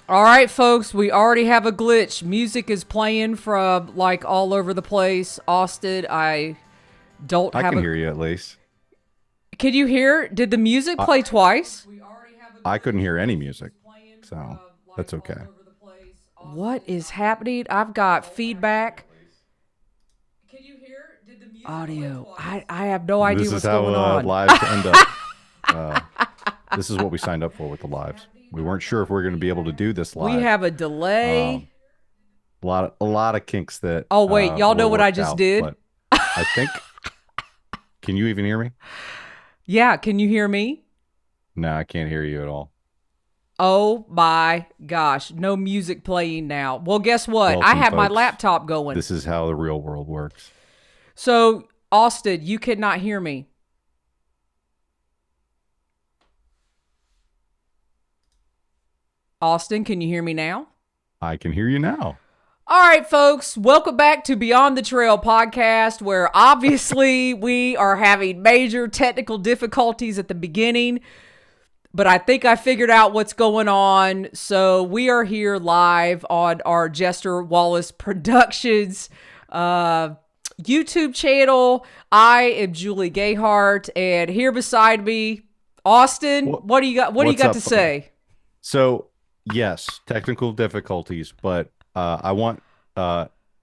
All right, folks, we already have a glitch. Music is playing from like all over the place. Austin, I don't I have can a. hear you at least. Can you hear? Did the music I play twice? I couldn't hear any music, so that's okay. What is happening? I've got feedback. Audio. I have no idea This is what's how going on. lives end up. Uh, this is what we signed up for with the lives. We weren't sure if we are going to be able to do this We live. have a delay. Um, a lot of kinks that Oh, wait. Y'all were know what I worked just out, did? but I think. Can you even hear me? Yeah, can you hear me? No, I can't hear you at all. Oh my gosh. No music playing now. Well, guess what? I Welcome, have my folks. laptop going. This is how the real world works. So, Austin, you cannot hear me. Austin, can you hear me now? I can hear you now. All right, folks, welcome back to Beyond the Trail podcast, where obviously we are having major technical difficulties at the beginning, but I think I figured out what's going on. So we are here live on our Jester Wallis Productions YouTube channel. I am Julie Gayhart, and here beside me, Austin. What, What do you got? What do you what's got up, to folks? say? So, yes, technical difficulties, but I want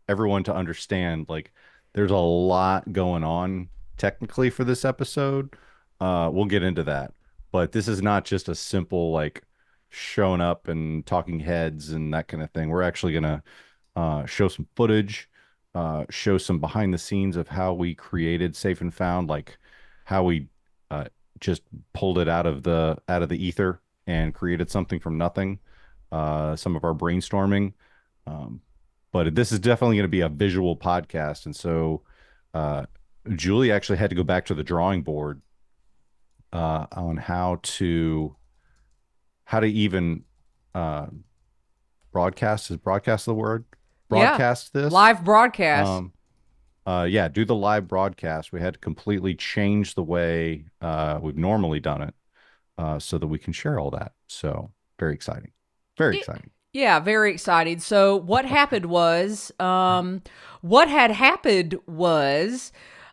everyone to understand like there's a lot going on technically for this episode. We'll get into that, but this is not just a simple like showing up and talking heads and that kind of thing. We're actually gonna show some footage, show some behind the scenes of how we created Safe and Found, like how we uh, just pulled it out of the ether and created something from nothing. Some of our brainstorming, um, but this is definitely going to be a visual podcast, and so uh, Julie actually had to go back to the drawing board on how to even uh, broadcast is broadcast the word Yeah, broadcast this. live broadcast. Um, yeah, do the live broadcast. We had to completely change the way we've normally done it so that we can share all that. So very exciting. Very exciting. Yeah, very excited. So what had happened was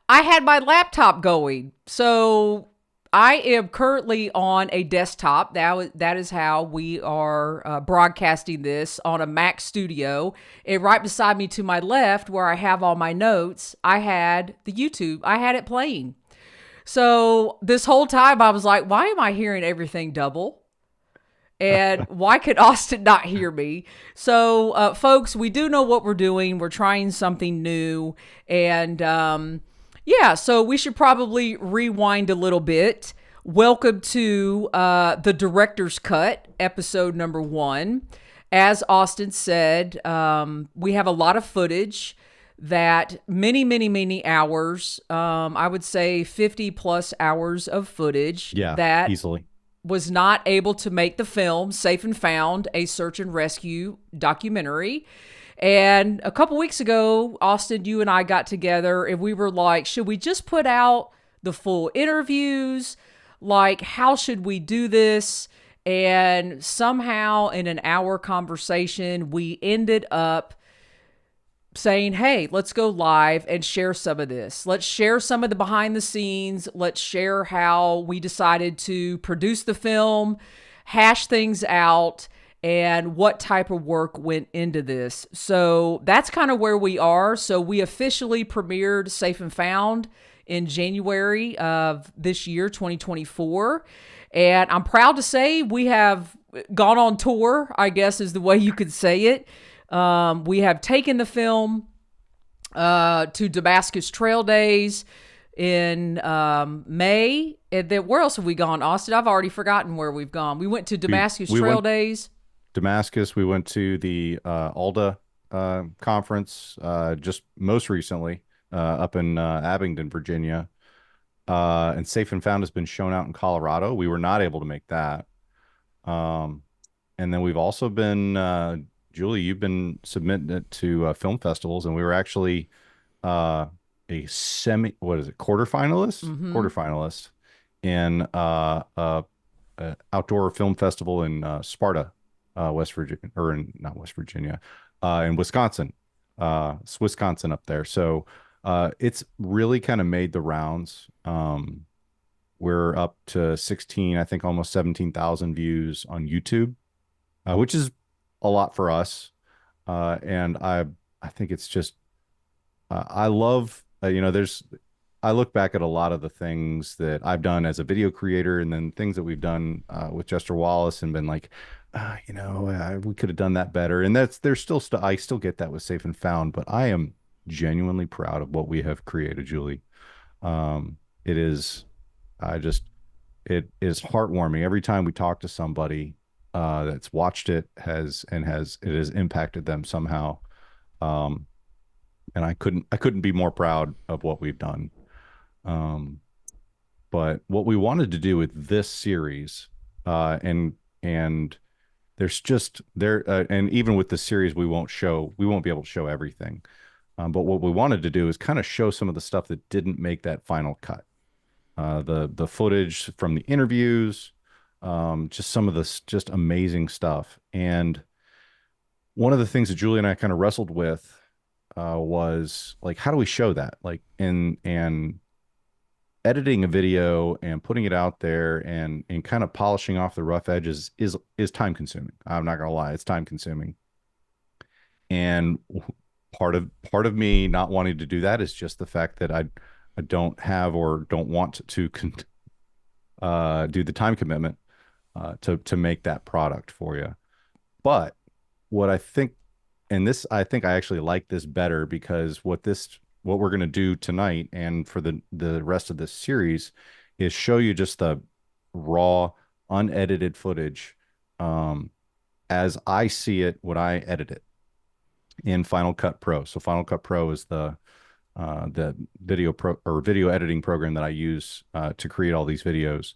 I had my laptop going. So I am currently on a desktop. That is how we are broadcasting this on a Mac Studio. And right beside me to my left, where I have all my notes, I had the YouTube. I had it playing. So this whole time I was like, why am I hearing everything double? And why could Austin not hear me? So, folks, we do know what we're doing. We're trying something new. And yeah, so we should probably rewind a little bit. Welcome to the director's cut, episode number 1. As Austin said, we have a lot of footage that many hours, I would say 50 plus hours of footage Yeah, that easily. was not able to make the film Safe and Found, a search and rescue documentary. And a couple weeks ago, Austin, you and I got together and we were like, should we just put out the full interviews? Like, how should we do this? And somehow in an hour conversation, we ended up saying, hey, let's go live and share some of this. Let's share some of the behind the scenes. Let's share how we decided to produce the film, hash things out, and what type of work went into this. So that's kind of where we are. So we officially premiered Safe and Found in January of this year, 2024. And I'm proud to say we have gone on tour, I guess is the way you could say it. We have taken the film to Damascus Trail Days in May. And then where else have we gone, Austin? I've already forgotten where we've gone. We went to Damascus We Trail went Days. Damascus. We went to the ALDA conference just most recently up in Abingdon, Virginia. And Safe and Found has been shown out in Colorado. We were not able to make that. Um, and then we've also been Julie, you've been submitting it to film festivals, and we were actually uh, a what is it, quarterfinalist in outdoor film festival in Sparta. West Virginia, or not West Virginia, in Wisconsin, it's Wisconsin up there. So it's really kind of made the rounds. We're up to 16, I think almost 17,000 views on YouTube, which is a lot for us. And I think it's just I love there's I look back at a lot of the things that I've done as a video creator, and then things that we've done with Jester Wallis, and been like, we could have done that better. And there's still stuff I still get that with Safe and Found, but I am genuinely proud of what we have created, Julie. It is, I just, it is heartwarming every time we talk to somebody that's watched it has impacted them somehow. Um, and I couldn't be more proud of what we've done. Um, but what we wanted to do with this series, and there's just there, and even with the series, we won't be able to show everything. But what we wanted to do is kind of show some of the stuff that didn't make that final cut. The footage from the interviews, just some of this just amazing stuff. And one of the things that Julie and I kind of wrestled with was like, how do we show that? Like in and editing a video and putting it out there and kind of polishing off the rough edges is time consuming. I'm not gonna lie, it's time consuming. And part of me not wanting to do that is just the fact that I don't have or don't want to do the time commitment to make that product for you. But what I think, and this, I think I actually like this better, because what we're going to do tonight and for the rest of this series is show you just the raw, unedited footage as I see it when I edit it in Final Cut Pro. So Final Cut Pro is the video editing program that I use to create all these videos.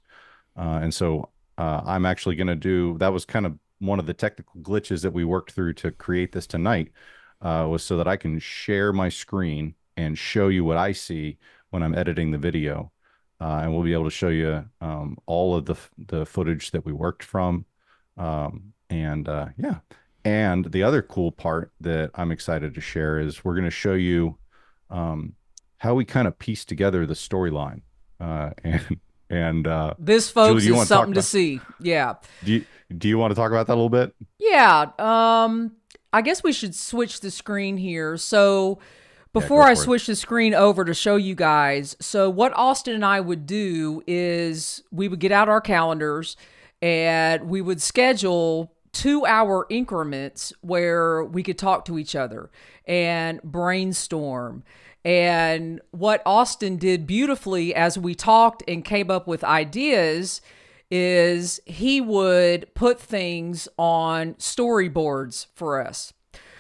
And so I'm actually going to do, that was kind of one of the technical glitches that we worked through to create this tonight, was so that I can share my screen and show you what I see when I'm editing the video. And we'll be able to show you all of the footage that we worked from. Yeah. And the other cool part that I'm excited to share is we're going to show you how we kind of piece together the storyline. This, Julie, folks, is something to see. Yeah. Do you want to talk about that a little bit? Yeah. I guess we should switch the screen here. So Yeah, before go I for it. switch the screen over to show you guys, so what Austin and I would do is we would get out our calendars and we would schedule 2-hour increments where we could talk to each other and brainstorm. And what Austin did beautifully as we talked and came up with ideas is he would put things on storyboards for us.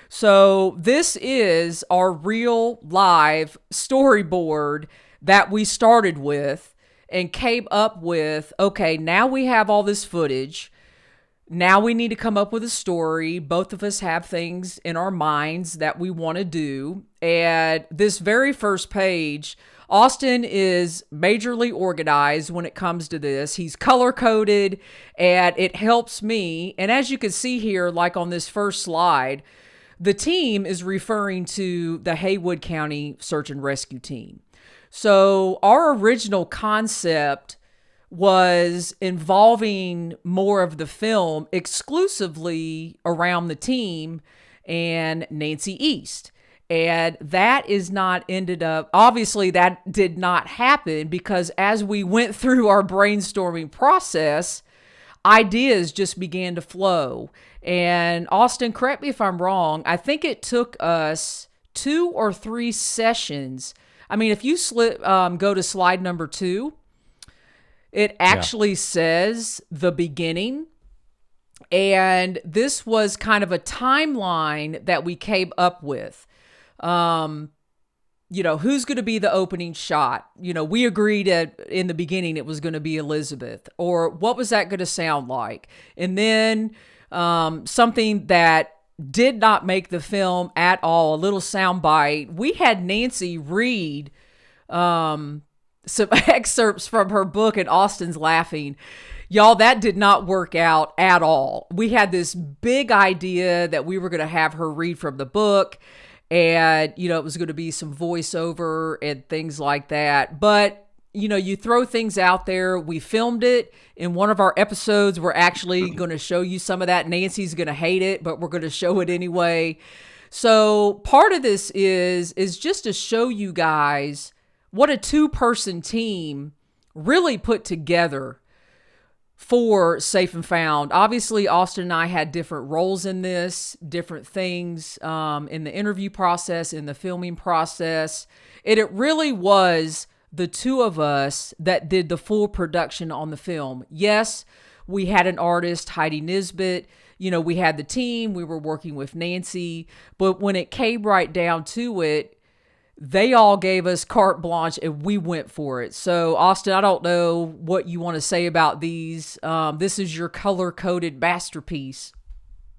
So this is our real live storyboard that we started with and came up with, okay, now we have all this footage. Now we need to come up with a story. Both of us have things in our minds that we want to do. And this very first page, Austin is majorly organized when it comes to this. He's color coded and it helps me. And as you can see here, like on this first slide, the team is referring to the Haywood County Search and Rescue Team. So our original concept was involving more of the film exclusively around the team and Nancy East. And that is not ended up, obviously that did not happen, because as we went through our brainstorming process, ideas just began to flow. And Austin, correct me if I'm wrong, I think it took us 2 or 3 sessions. I mean, if you go to slide number 2, it actually says the beginning. And this was kind of a timeline that we came up with. Who's going to be the opening shot? We agreed in the beginning it was going to be Elizabeth, or what was that going to sound like? And then something that did not make the film at all, a little sound bite. We had Nancy read some excerpts from her book, and Austin's laughing. Y'all, that did not work out at all. We had this big idea that we were going to have her read from the book, and, it was going to be some voiceover and things like that. But, you throw things out there. We filmed it. In one of our episodes, we're actually going to show you some of that. Nancy's going to hate it, but we're going to show it anyway. So part of this is just to show you guys what a two-person team really put together for Safe and Found. Obviously, Austin and I had different roles in this, different things in the interview process, in the filming process. It really was the two of us that did the full production on the film. Yes, we had an artist, Heidi Nisbet. We had the team. We were working with Nancy. But when it came right down to it, they all gave us carte blanche and we went for it. So, Austin, I don't know what you want to say about these. This is your color-coded masterpiece.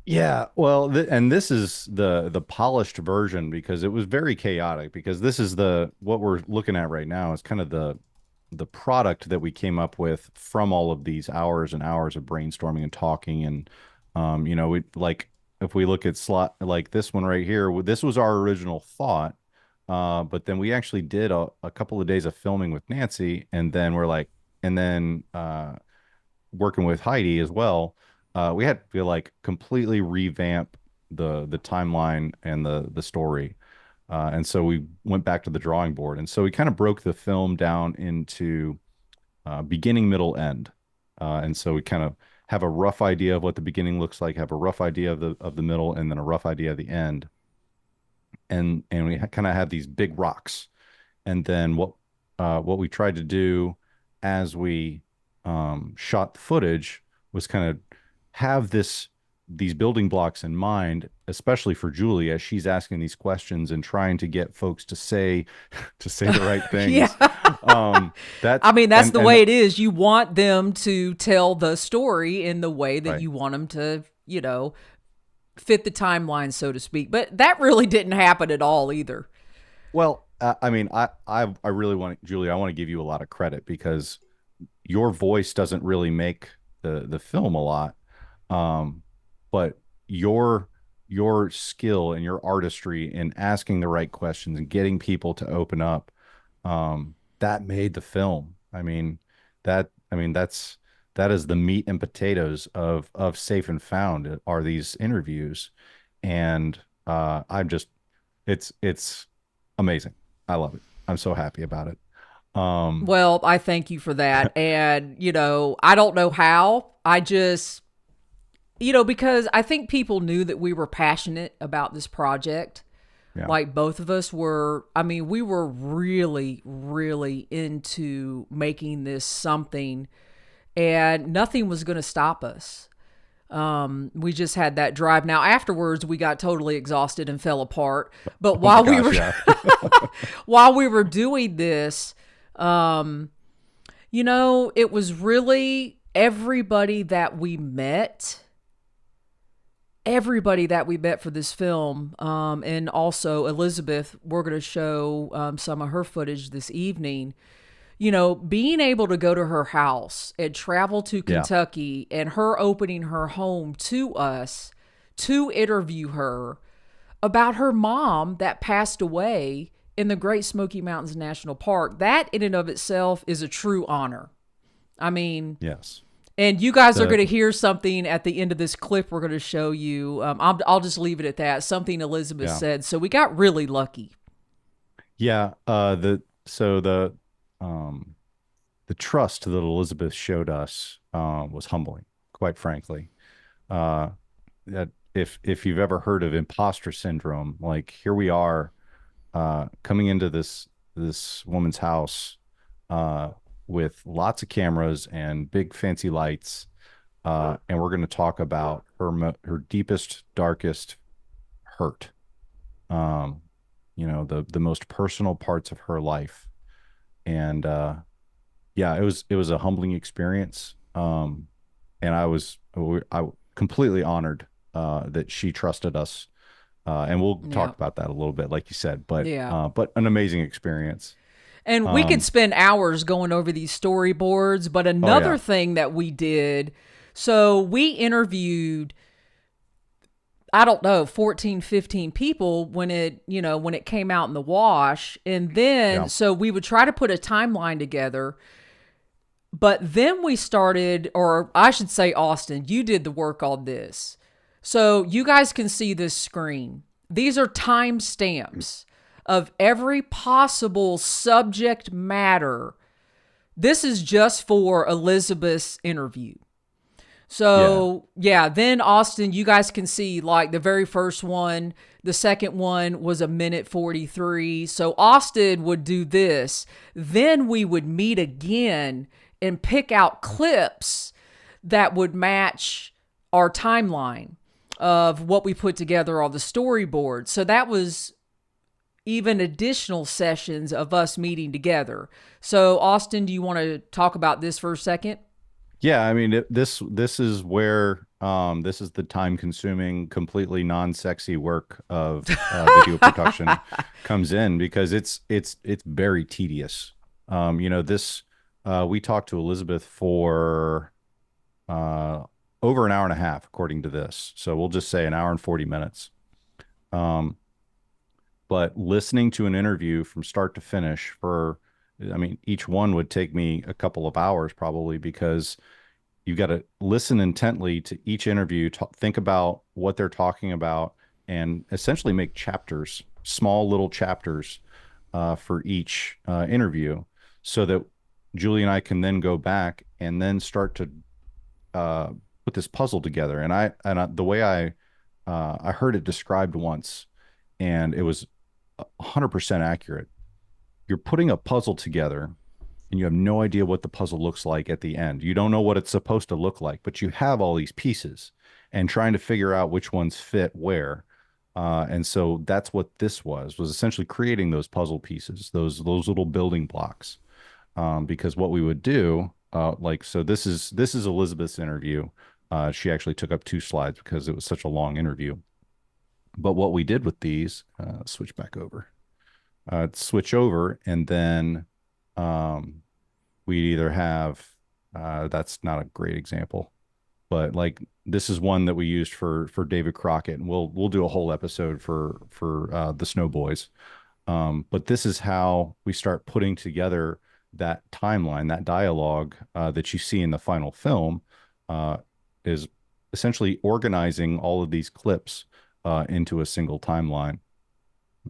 Yeah, well, and this is the polished version because it was very chaotic. Because this is the what we're looking at right now is kind of the product that we came up with from all of these hours and hours of brainstorming and talking. And we like if we look at slot like this one right here, this was our original thought. But then we actually did a couple of days of filming with Nancy, and then working with Heidi as well. We had to like completely revamp the timeline and the story. And so we went back to the drawing board. And so we kind of broke the film down into beginning, middle, end. And so we kind of have a rough idea of what the beginning looks like, have a rough idea of the middle, and then a rough idea of the end. And we kind of have these big rocks. And then what we tried to do as we shot the footage was kind of have these building blocks in mind, especially for Julie as she's asking these questions and trying to get folks to say the right things. Yeah. That's the way it is. You want them to tell the story in the way that right. you want them to, fit the timeline, so to speak. But that really didn't happen at all either. Well, I really want Julie, I want to give you a lot of credit because your voice doesn't really make the film a lot. But your skill and your artistry in asking the right questions and getting people to open up, that made the film. That is the meat and potatoes of Safe and Found are these interviews. And it's amazing. I love it. I'm so happy about it. Well, I thank you for that. And, I don't know how. I just, because I think people knew that we were passionate about this project. Yeah. Like both of us were. We were really, really into making this something, and nothing was going to stop us. We just had that drive. Now, afterwards, we got totally exhausted and fell apart. But while we were while we were doing this, it was really everybody that we met for this film. And also Elizabeth, we're going to show some of her footage this evening. Being able to go to her house and travel to Kentucky and her opening her home to us to interview her about her mom that passed away in the Great Smoky Mountains National Park. That in and of itself is a true honor. Yes. And you guys are going to hear something at the end of this clip we're going to show you. I'll just leave it at that. Something Elizabeth said. So we got really lucky. Yeah. The trust that Elizabeth showed us was humbling, quite frankly. That if you've ever heard of imposter syndrome, like here we are coming into this woman's house with lots of cameras and big fancy lights, and we're going to talk about her deepest, darkest hurt. The most personal parts of her life. And it was a humbling experience. And I completely honored that she trusted us. And we'll talk about that a little bit, like you said, but an amazing experience. And we could spend hours going over these storyboards, but Oh another yeah. thing that we did, so we interviewed, I don't know, 14, 15 people when it came out in the wash. And then, Yeah. so we would try to put a timeline together. But then we started, or I should say, Austin, you did the work on this. So you guys can see this screen. These are timestamps of every possible subject matter. This is just for Elizabeth's interview. Yeah. So, yeah, then Austin, you guys can see like the very first one, the second one was a minute 43. So, Austin would do this. Then we would meet again and pick out clips that would match our timeline of what we put together on the storyboard. So, that was even additional sessions of us meeting together. So, Austin, do you want to talk about this for a second? Yeah, I mean this is where this is the time-consuming, completely non-sexy work of video production comes in because it's very tedious. This we talked to Elizabeth for uh, over an hour and a half, according to this. So we'll just say an hour and 40 minutes. Um, but listening to an interview from start to finish I mean, each one would take me a couple of hours probably because you got to listen intently to each interview, think about what they're talking about, and essentially make chapters, small little chapters for each interview, so that Julie and I can then go back and then start to uh, put this puzzle together. The way I heard it described once, and it was 100% accurate. You're putting a puzzle together and you have no idea what the puzzle looks like at the end. You don't know what it's supposed to look like, but you have all these pieces and trying to figure out which ones fit where. And so that's what this was essentially creating those puzzle pieces, those little building blocks. Because what we would do, so this is Elizabeth's interview. She actually took up 2 slides because it was such a long interview. But what we did with these, switch back over, switch over, and then we either have that's not a great example, but like this is one that we used for David Crockett, and we'll do a whole episode for the Snow Boys. But this is how we start putting together that timeline, that dialogue that you see in the final film, is essentially organizing all of these clips into a single timeline.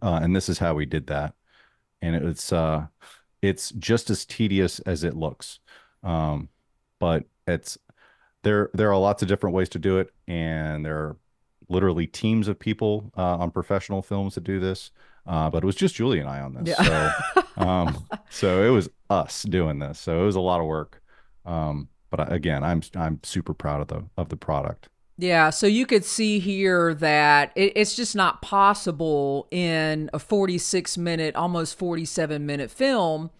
And this is how we did that. And it's just as tedious as it looks. But there are lots of different ways to do it, and there are literally teams of people on professional films that do this. But it was just Julie and I on this. Yeah. So it was us doing this. So it was a lot of work. But again, I'm super proud of the product. Yeah, so you could see here that it's just not possible in a 46-minute, almost 47-minute film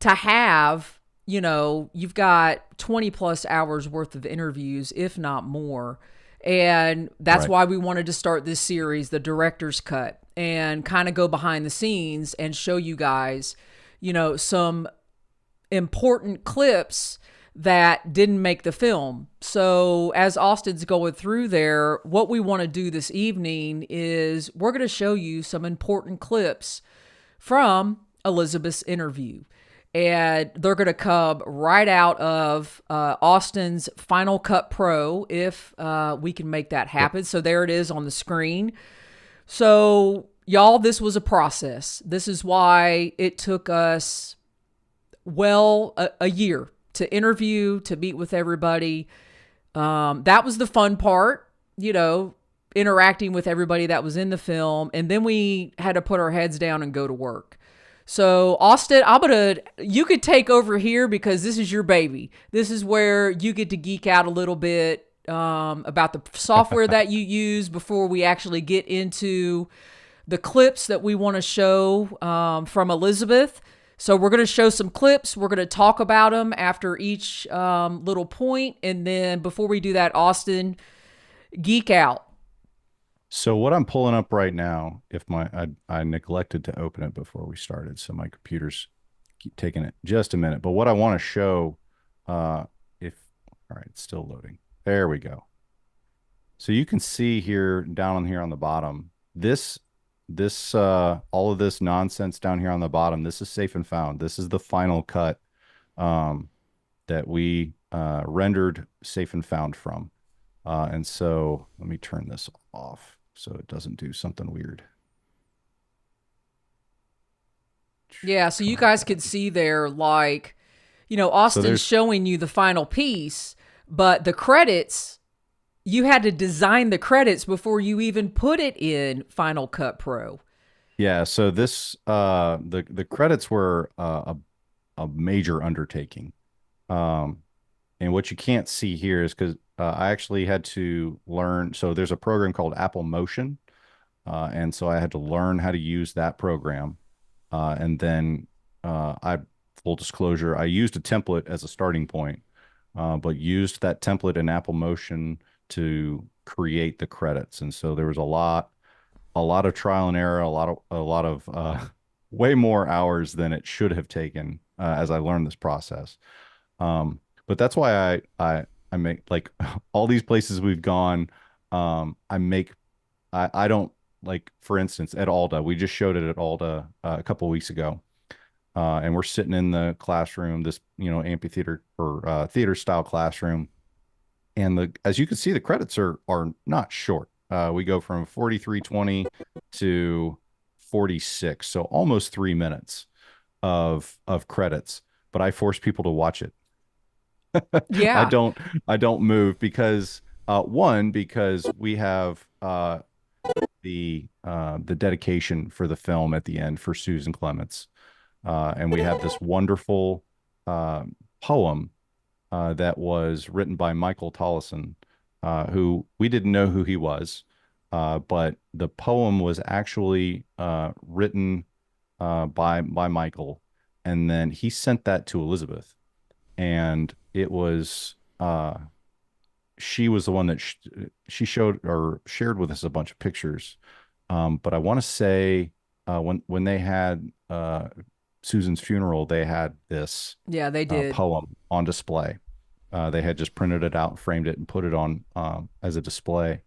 to have, you've got 20 plus hours worth of interviews, if not more. And that's Right. why we wanted to start this series, the director's cut, and kind of go behind the scenes and show you guys, some important clips that didn't make the film. So as Austin's going through there, what we want to do this evening is we're going to show you some important clips from Elizabeth's interview. And they're going to come right out of Austin's Final Cut Pro if we can make that happen. Yep. So there it is on the screen. So y'all, this was a process. This is why it took us a year to interview, to meet with everybody. That was the fun part, interacting with everybody that was in the film. And then we had to put our heads down and go to work. So Austin, you could take over here because this is your baby. This is where you get to geek out a little bit about the software that you use before we actually get into the clips that we want to show from Elizabeth. So we're going to show some clips. We're going to talk about them after each little point. And then before we do that, Austin, geek out. So what I'm pulling up right now, if I neglected to open it before we started, so my computer's keep taking it just a minute. But what I want to show, uh, if all right, it's still loading. There we go. So you can see here down on here on the bottom, this all of this nonsense down here on the bottom, this is safe and found. This is the final cut um that we rendered safe and found from. And so let me turn this off so it doesn't do something weird. Yeah, so you Come on, guys could Daddy. see there, like, So Austin's there's showing you the final piece, but the credits, you had to design the credits before you even put it in Final Cut Pro. yeah, so this the credits were a major undertaking. Um and what you can't see here is because I actually had to learn. So there's a program called Apple Motion, and so I had to learn how to use that program. And then I, full disclosure, I used a template as a starting point, but used that template in Apple Motion to create the credits. And so there was a lot of trial and error, a lot of way more hours than it should have taken as I learned this process. But that's why I make like all these places we've gone. I make I don't like, for instance, at Alda. We just showed it at Alda a couple of weeks ago, and we're sitting in the classroom, this amphitheater or theater style classroom, and the as you can see, the credits are not short. We go from 43:20 to 46, so almost 3 minutes of credits. But I force people to watch it. I Yeah. don't I don't move because one, because we have the dedication for the film at the end for Susan Clements, and we have this wonderful uh, poem that was written by Michael Tollison, who we didn't know who he was, but the poem was actually written by Michael, and then he sent that to Elizabeth, and it was she was the one that she showed or shared with us a bunch of pictures. But I want to say when they had Susan's funeral, they had this Yeah, they did. poem on display. They had just printed it out, framed it, and put it on as a display.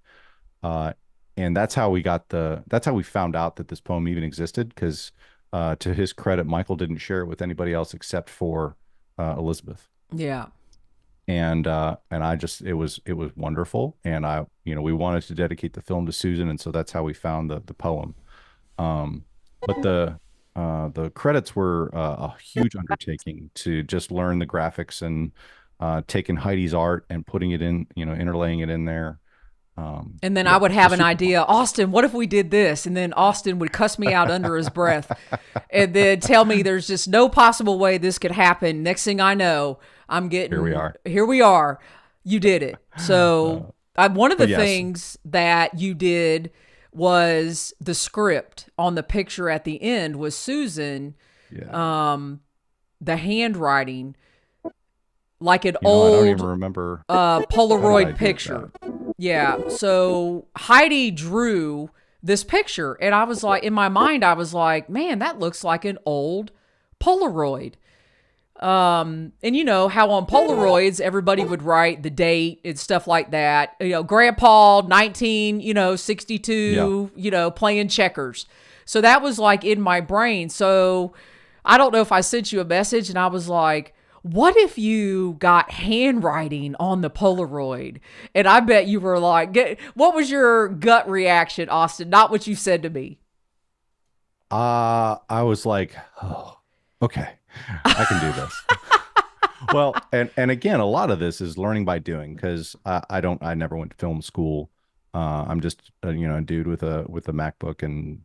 Uh, and that's how we found out that this poem even existed. Because to his credit, Michael didn't share it with anybody else except for Elizabeth. Yeah. And I just it was wonderful, and we wanted to dedicate the film to Susan, and so that's how we found the poem. But the credits were a huge undertaking to just learn the graphics and taking Heidi's art and putting it in, interlaying it in there. And then I Yeah, would so have an super fun. idea, Austin, what if we did this? And then Austin would cuss me out under his breath and then tell me there's just no possible way this could happen. Next thing I know, Here we are. here we are. You did it. Uh, So one of the but yes, things that you did was the script on the picture at the end was Susan, yeah. the handwriting, like an I don't even old remember how did I Polaroid do that. picture. Yeah. So Heidi drew this picture, and I was like, in my mind, I was like, man, that looks like an old Polaroid. And you know how on Polaroids everybody would write the date and stuff like that. Grandpa 19, Yeah. 62, playing checkers. So that was like in my brain. So I don't know if I sent you a message and I was like, what if you got handwriting on the Polaroid? And I bet you were like, what was your gut reaction, Austin? Not what you said to me. I was like, oh, okay, I can do this. Well, and again, a lot of this is learning by doing, because I never went to film school. I'm just a dude with a MacBook, and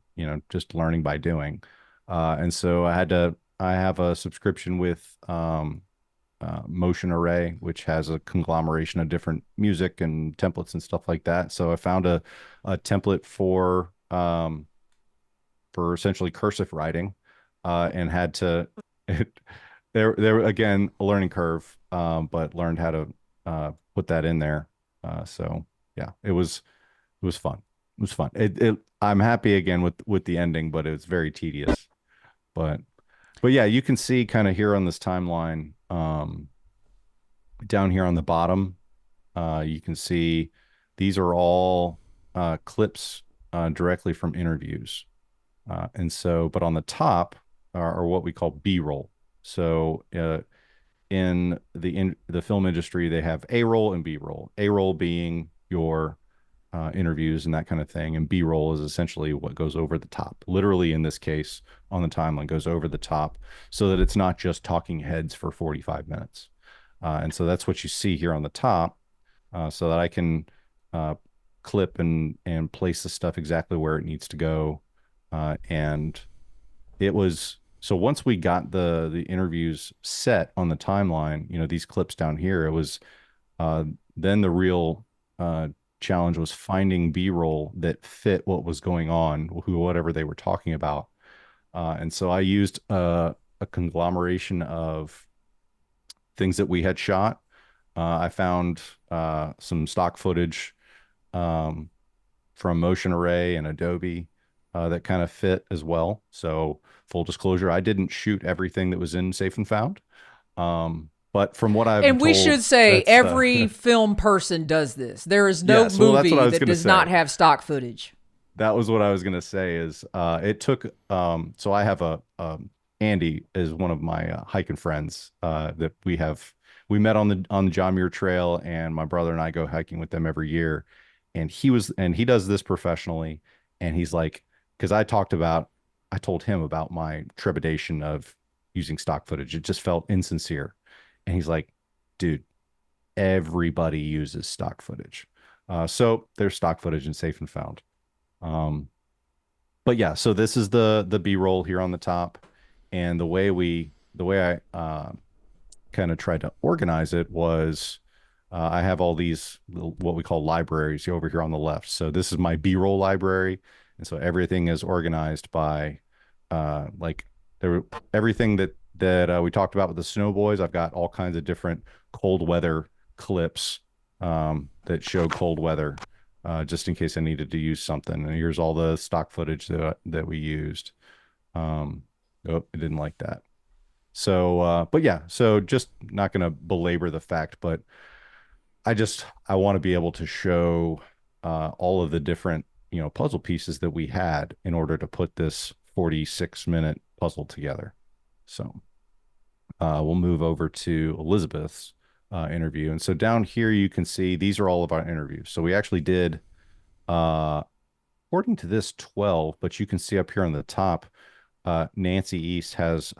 just learning by doing. And so I have a subscription with Motion Array, which has a conglomeration of different music and templates and stuff like that. So I found a template for essentially cursive writing, and had to it, there again a learning curve, but learned how to put that in there. So yeah, it was fun. It was fun. I'm happy again with the ending, but it was very tedious. But But yeah, you can see kind of here on this timeline, down here on the bottom, you can see these are all clips directly from interviews. And so, but on the top are what we call B-roll. So in the film industry, they have A-roll and B-roll. A-roll being your interviews and that kind of thing, and B-roll is essentially what goes over the top. Literally, in this case, on the timeline, goes over the top, so that it's not just talking heads for 45 minutes. And so that's what you see here on the top, so that I can uh, clip and place the stuff exactly where it needs to go. And it was so once we got the interviews set on the timeline, these clips down here, it was uh, then the real challenge was finding B-roll that fit what was going on, whatever they were talking about. And so I used a conglomeration of things that we had shot. I found some stock footage um, from Motion Array and Adobe that kind of fit as well. So full disclosure, I didn't shoot everything that was in Safe and Found. But from what I've been And we told, should say that's every film person does this. There is no yes. Well, that's what I movie was that going to does not say. have stock footage. That was what I was going to say is it took so I have a Andy is one of my hiking friends that we met on the John Muir Trail, and my brother and I go hiking with them every year, and he does this professionally, and he's like, because I told him about my trepidation of using stock footage. It just felt insincere, and he's like, dude, everybody uses stock footage. So there's stock footage in Safe and Found. Um, but yeah, so this is the B-roll here on the top, and the way I kind of tried to organize it was I have all these what we call libraries over here on the left. So this is my B-roll library, and so everything is organized by like everything that we talked about with the snowboys. I've got all kinds of different cold weather clips that show cold weather, just in case I needed to use something. And here's all the stock footage that we used. Oh, I didn't like that. So, but yeah, so just not going to belabor the fact, but I want to be able to show all of the different, puzzle pieces that we had in order to put this 46-minute puzzle together. So, we'll move over to Elizabeth's interview. And so down here, you can see these are all of our interviews. So we actually did, uh, according to this, 12, but you can see up here on the top, Nancy East has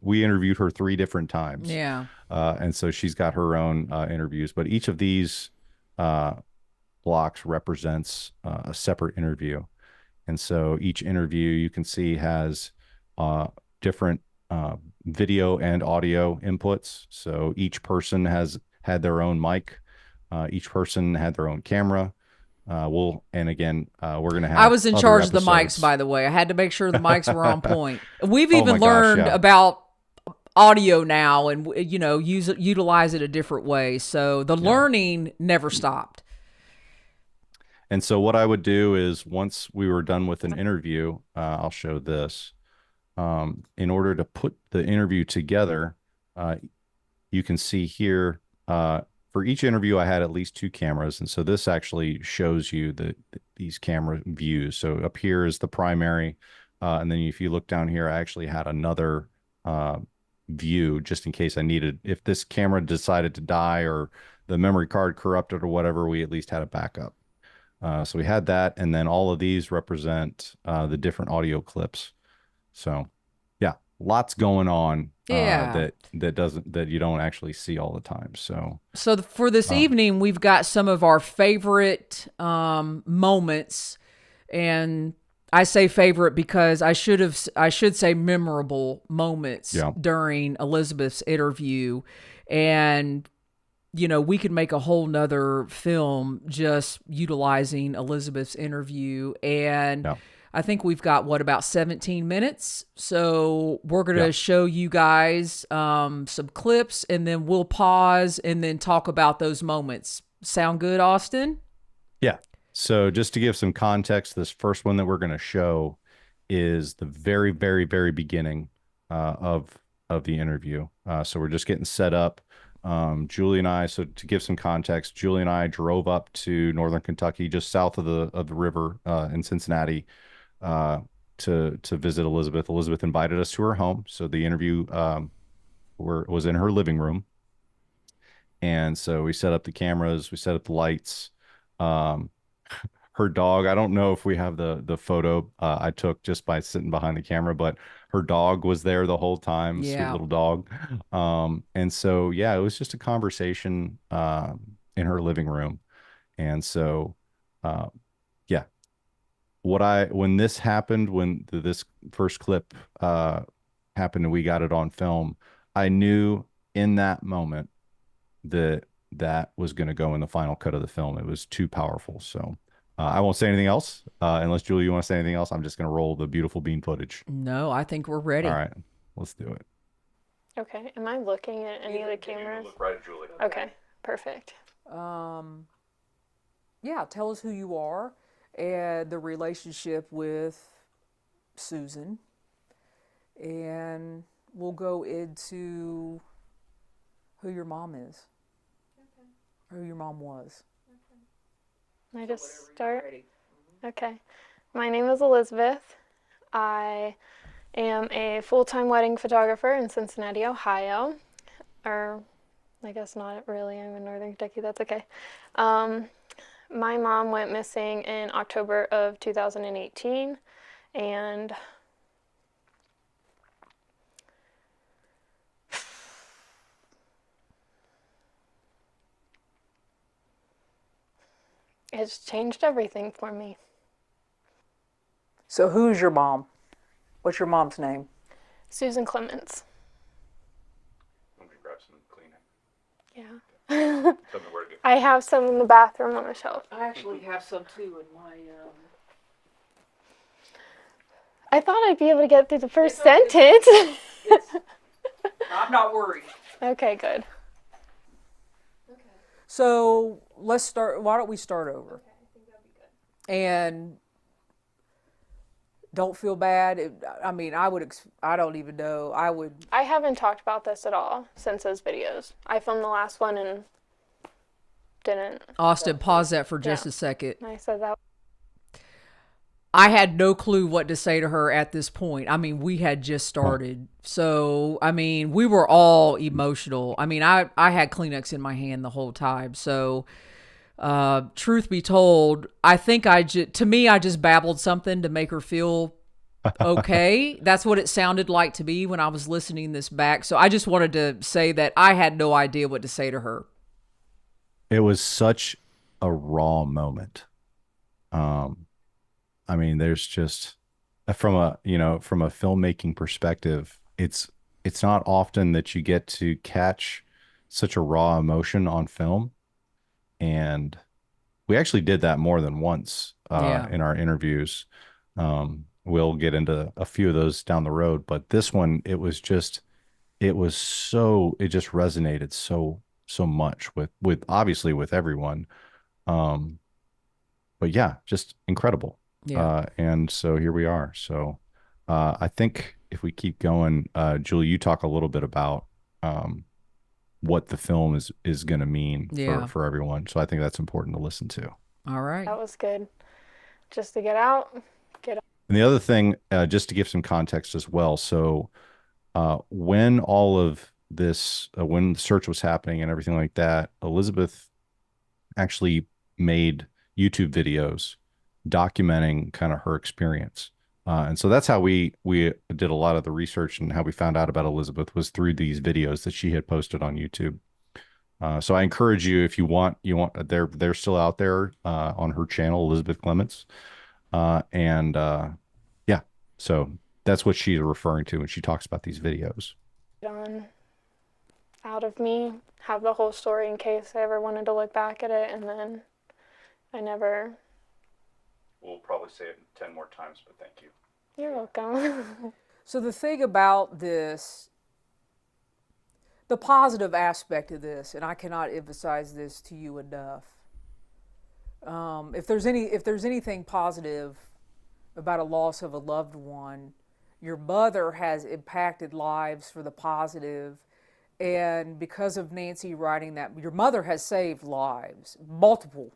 we interviewed her three different times. Yeah. And so she's got her own interviews, but each of these uh, blocks represents a separate interview. And so each interview you can see has different video and audio inputs. So each person has had their own mic. Each person had their own camera. And again, we're going to I have was in other charge of the episodes. mics, by the way. I had to make sure the mics were on point. We've Oh my even gosh, learned yeah. about audio now and utilize it a different way. So the Yeah. learning never stopped. And so what I would do is once we were done with an interview, I'll show this. In order to put the interview together, uh, you can see here for each interview, I had at least two cameras. And so this actually shows you these camera views. So up here is the primary. And then if you look down here, I actually had another view just in case if this camera decided to die or the memory card corrupted or whatever, we at least had a backup. So we had that. And then all of these represent the different audio clips. So yeah, lots going on Yeah. that you don't actually see all the time. So For this evening, we've got some of our favorite moments, and I say favorite because I should say memorable moments yeah, during Elizabeth's interview, and we could make a whole nother film just utilizing Elizabeth's interview. And yeah, I think we've got about 17 minutes. So we're going yeah, to show you guys some clips, and then we'll pause and then talk about those moments. Sound good, Austin? yeah. So just to give some context, this first one that we're going to show is the very, very, very beginning. of the interview. So we're just getting set up. Julie and I. So to give some context, Julie and I drove up to Northern Kentucky, just south of the river in Cincinnati, uh, to visit Elizabeth. Elizabeth invited us to her home, so the interview was in her living room, and so we set up the cameras, we set up the lights. Um, her dog, I don't know if we have the photo I took just by sitting behind the camera, but her dog was there the whole time, sweet Yeah. little dog. And so yeah, it was just a conversation in her living room. And so uh, yeah, when this happened, when this first clip happened and we got it on film, I knew in that moment that that was going to go in the final cut of the film. It was too powerful. So I won't say anything else unless Julie, you want to say anything else. I'm just going to roll the beautiful bean footage. No, I think we're All ready. right, let's do it. Okay, am I looking at any of the cameras? Look right at Julie. Okay, perfect. Yeah, tell us who you are and the relationship with Susan. And we'll go into who your mom is, who your mom was. Can I just start? Okay. My name is Elizabeth. I am a full-time wedding photographer in Cincinnati, Ohio. Or, I guess not really. I'm in Northern Kentucky. That's okay. My mom went missing in October of 2018, and it's changed everything for me. So, who's your mom? What's your mom's name? Susan Clements. Let me grab some Kleenex. Yeah. Tell me where to go. I have some in the bathroom on the shelf. I actually have some too in my. I thought I'd be able to get through the first sentence. I'm not worried. Okay, good. So let's start. Why don't we start over? Okay, I think that'd be good. And don't feel bad. I mean, I would. I don't even know. I would. I haven't talked about this at all since those videos. I filmed the last one and didn't. Austin, pause that for just a second. I said that. I had no clue what to say to her at this point. I mean, we had just started. So, I mean, we were all emotional. I mean, I had Kleenex in my hand the whole time. So, truth be told, I think to me, I just babbled something to make her feel okay. That's what it sounded like to me when I was listening this back. So I just wanted to say that I had no idea what to say to her. It was such a raw moment. I mean, there's just from a filmmaking perspective, it's not often that you get to catch such a raw emotion on film. And we actually did that more than once Yeah. in our interviews. We'll get into a few of those down the road, but this one, it just resonated so much with obviously with everyone. Um, but yeah, just incredible. Yeah. And so here we are. So I think if we keep going, Julie, you talk a little bit about what the film is going to mean Yeah. for everyone. So I think that's important to listen to. All right. That was good. Just to get out. And the other thing, just to give some context as well. So when all of this, when the search was happening and everything like that, Elizabeth actually made YouTube videos documenting kind of her experience. And so that's how we did a lot of the research, and how we found out about Elizabeth was through these videos that she had posted on YouTube. So I encourage you, if you want, they're still out there on her channel, Elizabeth Clements. And yeah, so that's what she's referring to when she talks about these videos. On out of me, have the whole story in case I ever wanted to look back at it, and then I never. We'll probably say it 10 more times, but thank you. You're welcome. So the thing about this, the positive aspect of this, and I cannot emphasize this to you enough. If there's anything positive about a loss of a loved one, Your mother has impacted lives for the positive, and because of Nancy writing that, your mother has saved lives, multiple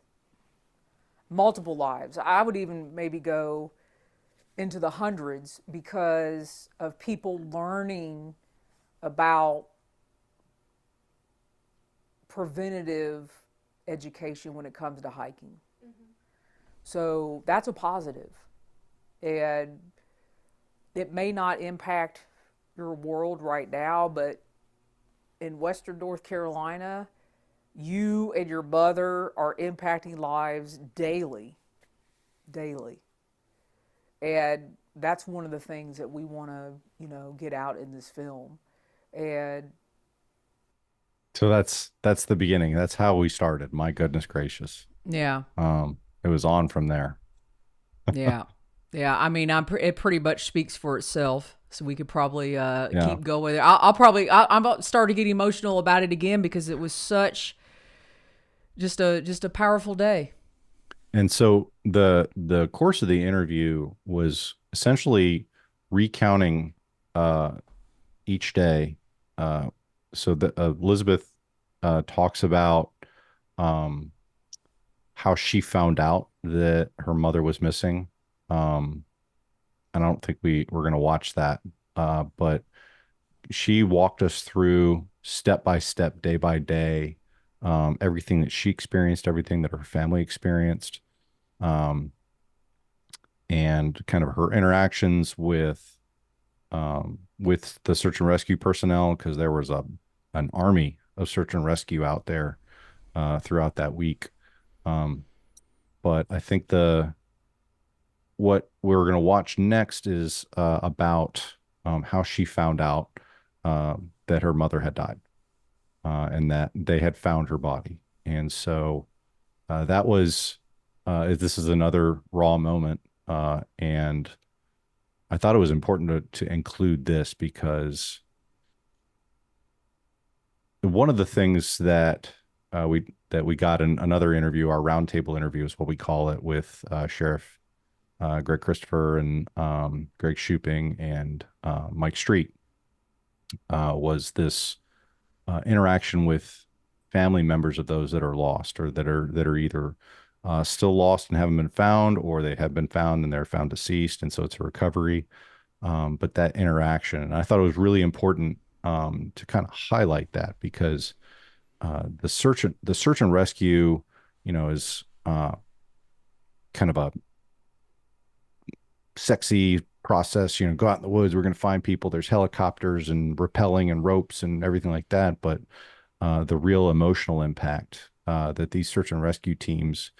lives. I would even maybe go into the hundreds because of people learning about preventative education when it comes to hiking. So that's a positive. And it may not impact your world right now, but in Western North Carolina, you and your mother are impacting lives daily. Daily. And that's one of the things that we want to, get out in this film. And So that's the beginning. That's how we started. My goodness gracious. yeah, It was on from there. yeah, yeah. I mean, it pretty much speaks for itself. So we could probably Yeah. keep going. I'm about to start to get emotional about it again because it was such just a powerful day. And so the course of the interview was essentially recounting uh each day. Uh so the Elizabeth talks about um how she found out that her mother was missing. Um and I don't think we're going to watch that. But she walked us through step by step, day by day, everything that she experienced, everything that her family experienced, um, and kind of her interactions with the search and rescue personnel, because there was an army of search and rescue out there throughout that week. Um, but I think the what we're going to watch next is about how she found out that her mother had died, and that they had found her body. And so that was this is another raw moment, and I thought it was important to include this because one of the things that we got in another interview, our roundtable interview is what we call it, with Sheriff Greg Christopher and Greg Shuping and Mike Street, was this interaction with family members of those that are lost, or that are either still lost and haven't been found, or they have been found and they're found deceased, and so it's a recovery. But that interaction, and I thought it was really important to kind of highlight that, because the search and rescue, is kind of a sexy process. Go out in the woods, we're going to find people. There's helicopters and rappelling and ropes and everything like that. But the real emotional impact that these search and rescue teams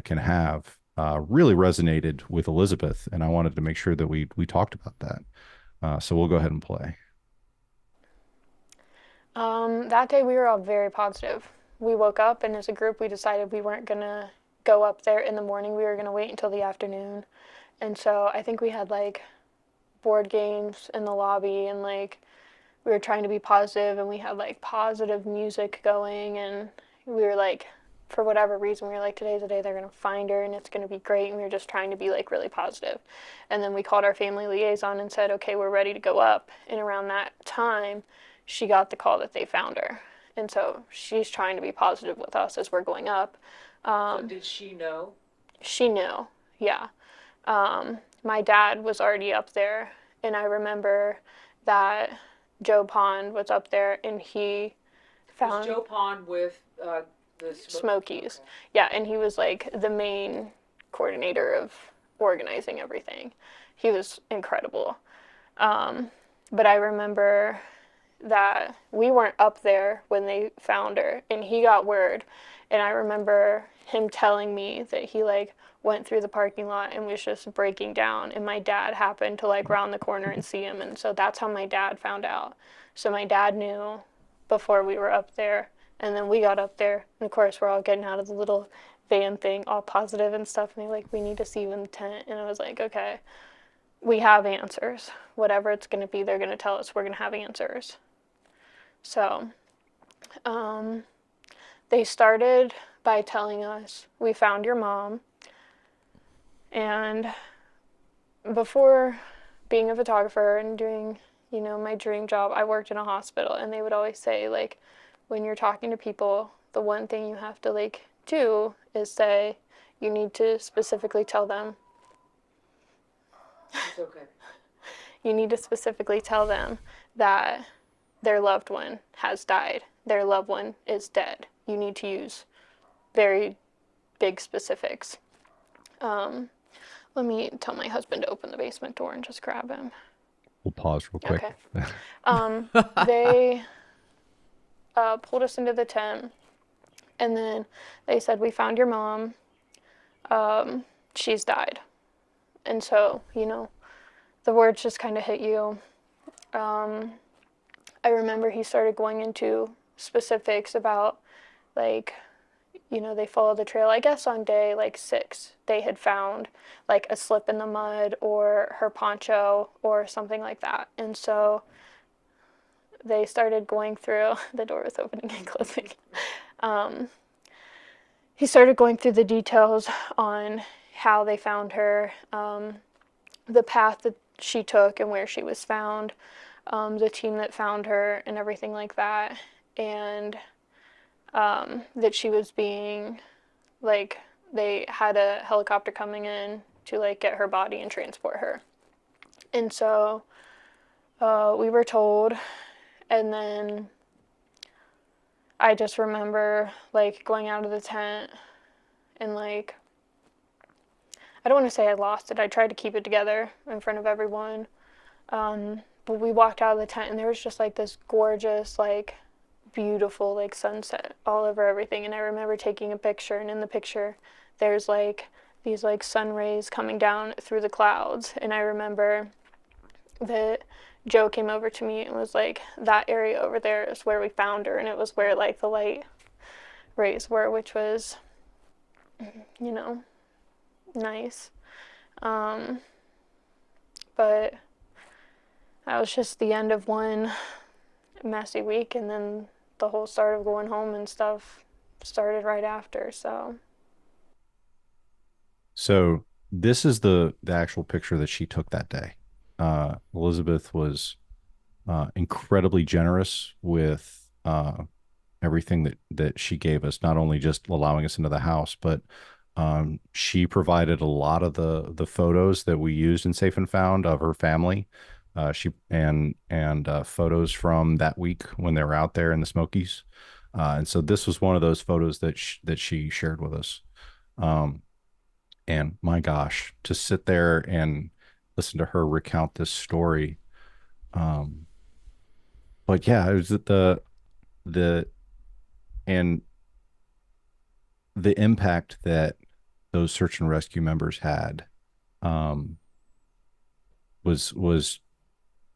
can have really resonated with Elizabeth, and I wanted to make sure that we talked about that. So we'll go ahead and play. That day we were all very positive. We woke up and as a group we decided we weren't gonna go up there in the morning. We were gonna wait until the afternoon. And so I think we had like board games in the lobby, and like we were trying to be positive, and we had like positive music going, and we were like, for whatever reason, we were like, today's the day they're gonna find her and it's gonna be great, and we were just trying to be like really positive. And then we called our family liaison and said, okay, we're ready to go up. And around that time, she got the call that they found her. And so she's trying to be positive with us as we're going up. So did she know? She knew, yeah. My dad was already up there, and I remember that Joe Pond was up there, and he found Was Joe Pond with the Smokies. Yeah, and he was like the main coordinator of organizing everything. He was incredible. But I remember that we weren't up there when they found her, and he got word. And I remember him telling me that he like went through the parking lot and was just breaking down, and my dad happened to like round the corner and see him, and so that's how my dad found out. So my dad knew before we were up there, and then we got up there, and of course we're all getting out of the little van thing all positive and stuff, and they're like, we need to see you in the tent. And I was like, okay, we have answers. Whatever it's going to be, they're going to tell us, we're going to have answers. So they started by telling us, we found your mom. And before being a photographer and doing, you know, my dream job, I worked in a hospital, and they would always say, like, when you're talking to people, the one thing you have to, like, do is say, you need to specifically tell them. It's okay. You need to specifically tell them that their loved one has died. Their loved one is dead. You need to use very big specifics. Let me tell my husband to open the basement door and just grab him. We'll pause real quick. Okay. They pulled us into the tent, and then they said, we found your mom. She's died. And so, you know, the words just kind of hit you. I remember he started going into specifics about, like, you know, they followed the trail. I guess on day, like, 6, they had found, like, a slip in the mud or her poncho or something like that. And so they started going through, the door was opening and closing. He started going through the details on how they found her, the path that she took and where she was found, the team that found her and everything like that. And that she was being, like, they had a helicopter coming in to, like, get her body and transport her. And so we were told, and then I just remember, like, going out of the tent and, like, I don't want to say I lost it. I tried to keep it together in front of everyone. But we walked out of the tent, and there was just, like, this gorgeous, like, beautiful, like, sunset all over everything. And I remember taking a picture, and in the picture there's, like, these, like, sun rays coming down through the clouds. And I remember that Joe came over to me and was like, that area over there is where we found her, and it was where, like, the light rays were, which was, you know, nice. But that was just the end of one messy week, and then the whole start of going home and stuff started right after. So this is the actual picture that she took that day. Elizabeth was incredibly generous with everything that she gave us, not only just allowing us into the house, but she provided a lot of the photos that we used in Safe and Found of her family. She and photos from that week when they were out there in the Smokies. And so this was one of those photos that she shared with us. And my gosh, to sit there and listen to her recount this story. But yeah, it was the and the impact that those search and rescue members had was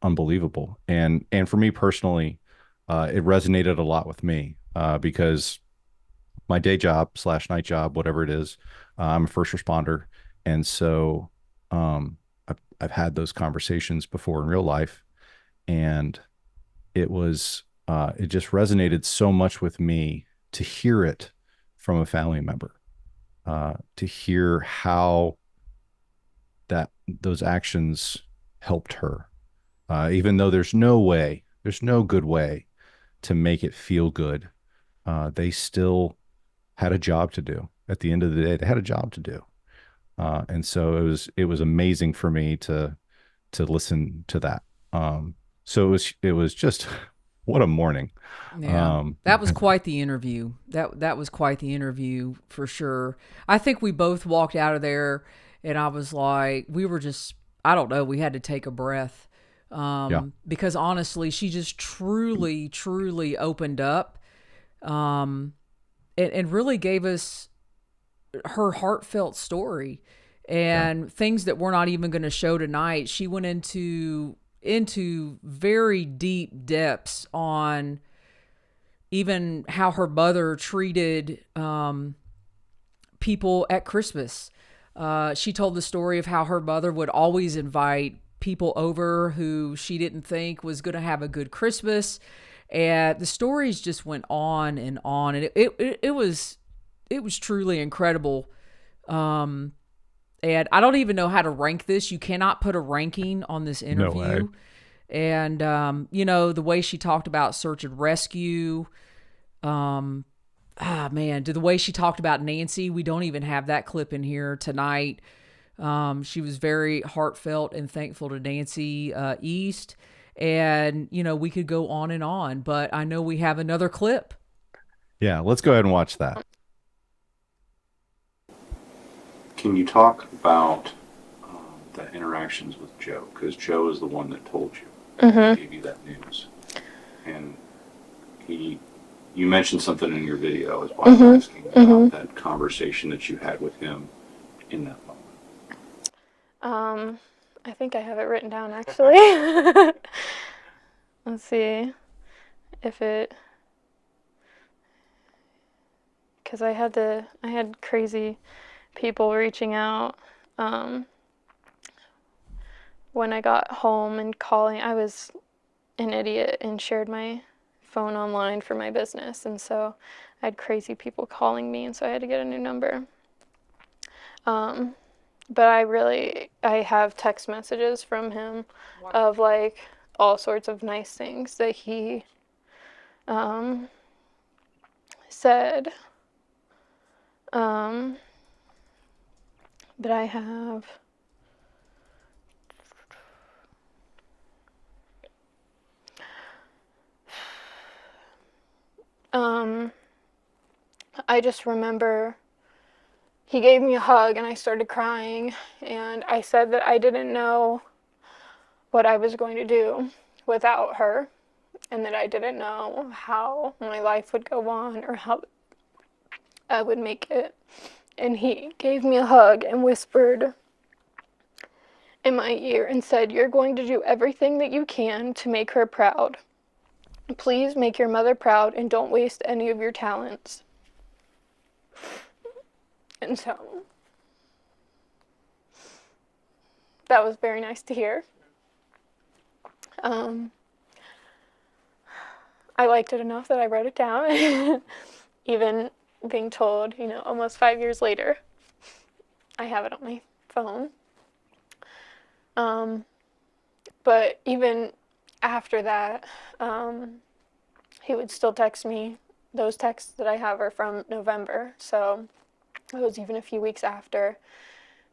unbelievable. And for me personally, it resonated a lot with me because my day job / night job, whatever it is, I'm a first responder. And so I've had those conversations before in real life, and it just resonated so much with me to hear it from a family member, to hear how those actions helped her, even though there's no good way to make it feel good. They still had a job to do. At the end of the day, they had a job to do. And so it was amazing for me to listen to that. So it was just what a morning. Yeah, that was quite the interview. That was quite the interview for sure. I think we both walked out of there, and I was like, we were just, I don't know, we had to take a breath. Because honestly, she just truly, truly opened up, and really gave us her heartfelt story and things that we're not even going to show tonight. She went into very deep depths on even how her mother treated people at Christmas. She told the story of how her mother would always invite people over who she didn't think was going to have a good Christmas. And the stories just went on. And it was truly incredible. And I don't even know how to rank this. You cannot put a ranking on this No way. interview. And, the way she talked about search and rescue, man, the way she talked about Nancy, we don't even have that clip in here tonight. She was very heartfelt and thankful to Nancy East. And, we could go on, but I know we have another clip. Yeah, let's go ahead and watch that. Can you talk about the interactions with Joe? Because Joe is the one that told you, gave you that news. And you mentioned something in your video, is why I'm asking about that conversation that you had with him in that moment. I think I have it written down actually. Let's see if it, because I had crazy people reaching out when I got home and calling. I was an idiot and shared my phone online for my business, and so I had crazy people calling me, and so I had to get a new number. But I have text messages from him of like all sorts of nice things that he said. But I have I just remember he gave me a hug and I started crying, and I said that I didn't know what I was going to do without her, and that I didn't know how my life would go on or how I would make it. And he gave me a hug and whispered in my ear and said, "You're going to do everything that you can to make her proud. Please make your mother proud and don't waste any of your talents." And so that was very nice to hear. I liked it enough that I wrote it down. Even being told, almost 5 years later, I have it on my phone. But even after that, he would still text me. Those texts that I have are from November, so it was even a few weeks after.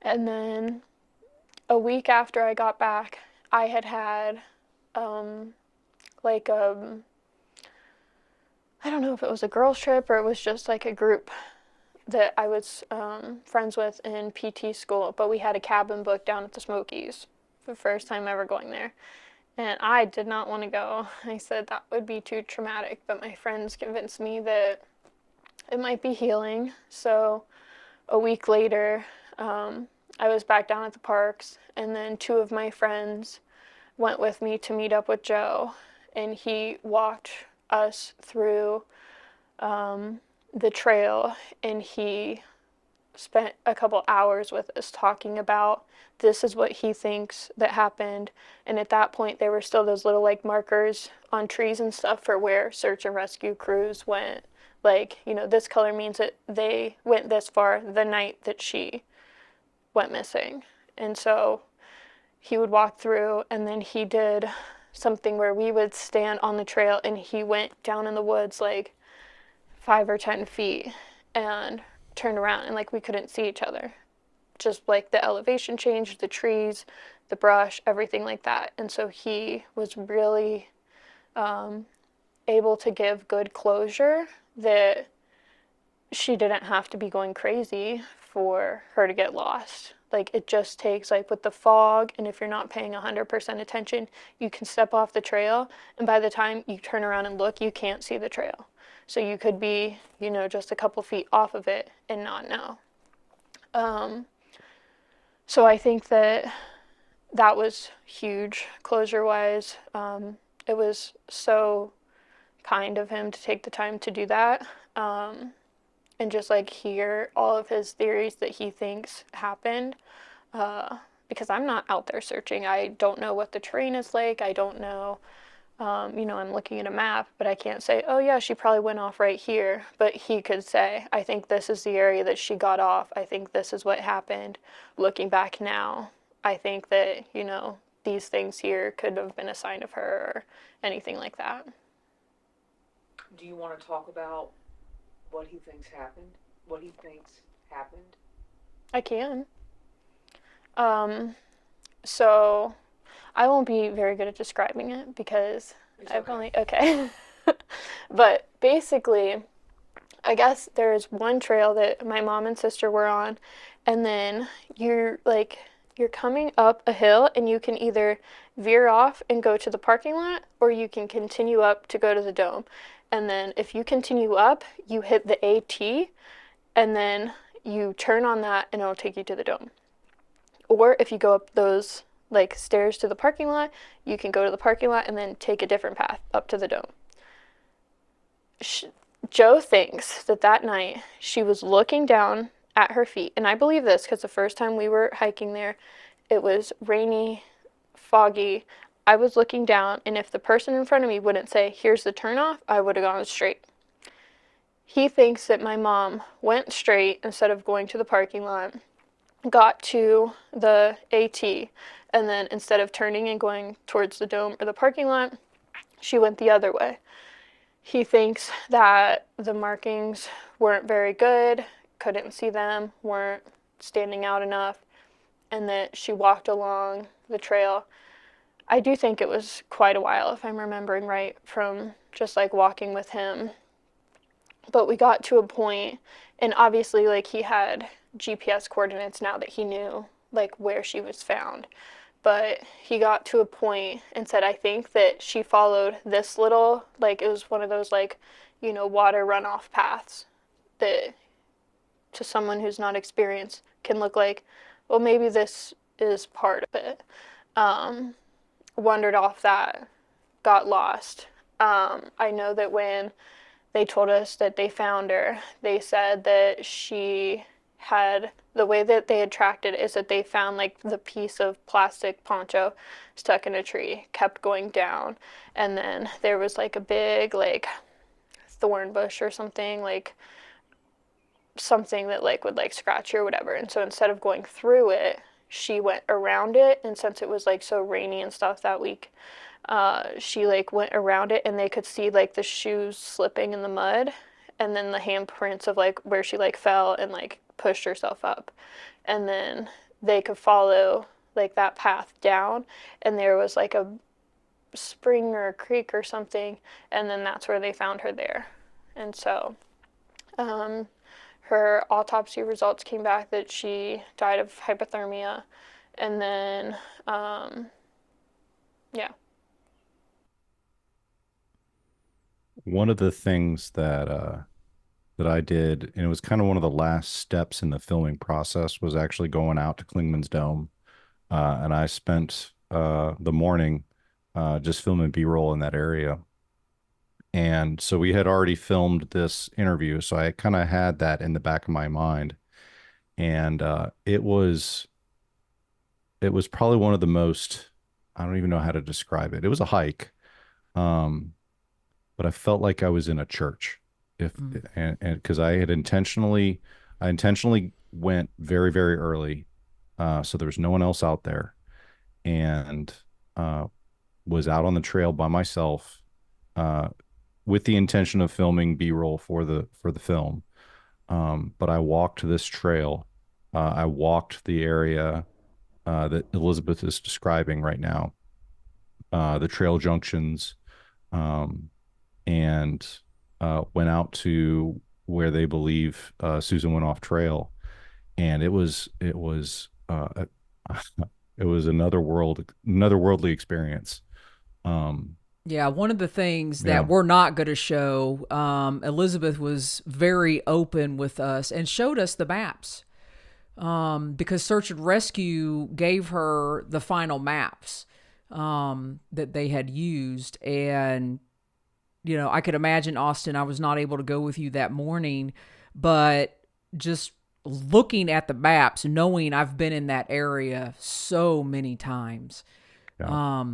And then a week after I got back, I had I don't know if it was a girls' trip or it was just like a group that I was friends with in PT school, but we had a cabin booked down at the Smokies for the first time ever going there. And I did not want to go. I said that would be too traumatic, but my friends convinced me that it might be healing. So a week later, I was back down at the parks, and then 2 of my friends went with me to meet up with Joe, and he walked us through the trail, and he spent a couple hours with us talking about this is what he thinks that happened. And at that point there were still those little like markers on trees and stuff for where search and rescue crews went, like, this color means that they went this far the night that she went missing. And so he would walk through, and then he did something where we would stand on the trail and he went down in the woods like 5 or 10 feet and turned around, and like we couldn't see each other. Just like the elevation changed, the trees, the brush, everything like that. And so he was really able to give good closure that she didn't have to be going crazy for her to get lost. Like, it just takes, like, with the fog, and if you're not paying 100% attention, you can step off the trail, and by the time you turn around and look, you can't see the trail. So you could be, just a couple feet off of it and not know. So I think that was huge closure-wise. It was so kind of him to take the time to do that. And just like hear all of his theories that he thinks happened, because I'm not out there searching. I don't know what the terrain is like. I don't know I'm looking at a map, but I can't say, oh yeah, she probably went off right here. But he could say, I think this is the area that she got off. I think this is what happened. Looking back now, I think that, these things here could have been a sign of her or anything like that. Do you want to talk about what he thinks happened? What he thinks happened? I can. So I won't be very good at describing it because okay. But basically, I guess there's one trail that my mom and sister were on, and then you're coming up a hill and you can either veer off and go to the parking lot or you can continue up to go to the dome. And then if you continue up, you hit the AT and then you turn on that and it'll take you to the dome. Or if you go up those stairs to the parking lot, you can go to the parking lot and then take a different path up to the dome. Joe thinks that night she was looking down at her feet, and I believe this because the first time we were hiking there, it was rainy, foggy. I was looking down, and if the person in front of me wouldn't say, here's the turnoff, I would have gone straight. He thinks that my mom went straight instead of going to the parking lot, got to the AT, and then instead of turning and going towards the dome or the parking lot, she went the other way. He thinks that the markings weren't very good, couldn't see them, weren't standing out enough, and that she walked along the trail. I do think it was quite a while, if I'm remembering right, from just walking with him. But we got to a point, and obviously he had GPS coordinates now that he knew where she was found. But he got to a point and said, I think that she followed this little, it was one of those water runoff paths that to someone who's not experienced can look like, well, maybe this is part of it. Wandered off that, got lost. I know that when they told us that they found her, they said that she had, the way that they had tracked it is that they found the piece of plastic poncho stuck in a tree, kept going down, and then there was a big thorn bush or something, something that would scratch you or whatever. And so instead of going through it, she went around it, and since it was so rainy and stuff that week, she went around it, and they could see the shoes slipping in the mud, and then the handprints of where she fell and pushed herself up, and then they could follow that path down, and there was a spring or a creek or something, and then that's where they found her there. And so her autopsy results came back that she died of hypothermia, and then yeah. One of the things that I did, and it was kind of one of the last steps in the filming process, was actually going out to Klingman's Dome, and I spent the morning just filming B-roll in that area. And so we had already filmed this interview, so I kind of had that in the back of my mind, and it was probably one of the most, I don't even know how to describe it. It was a hike, but I felt like I was in a church. And because I intentionally went very, very early, so there was no one else out there, and was out on the trail by myself, with the intention of filming B-roll for the film. But I walked this trail. I walked the area that Elizabeth is describing right now, the trail junctions, and went out to where they believe Susan went off trail, and it was it was another worldly experience. Yeah, one of the things that we're not going to show, Elizabeth was very open with us and showed us the maps, because Search and Rescue gave her the final maps that they had used. And, I could imagine, Austin, I was not able to go with you that morning, but just looking at the maps, knowing I've been in that area so many times, Yeah.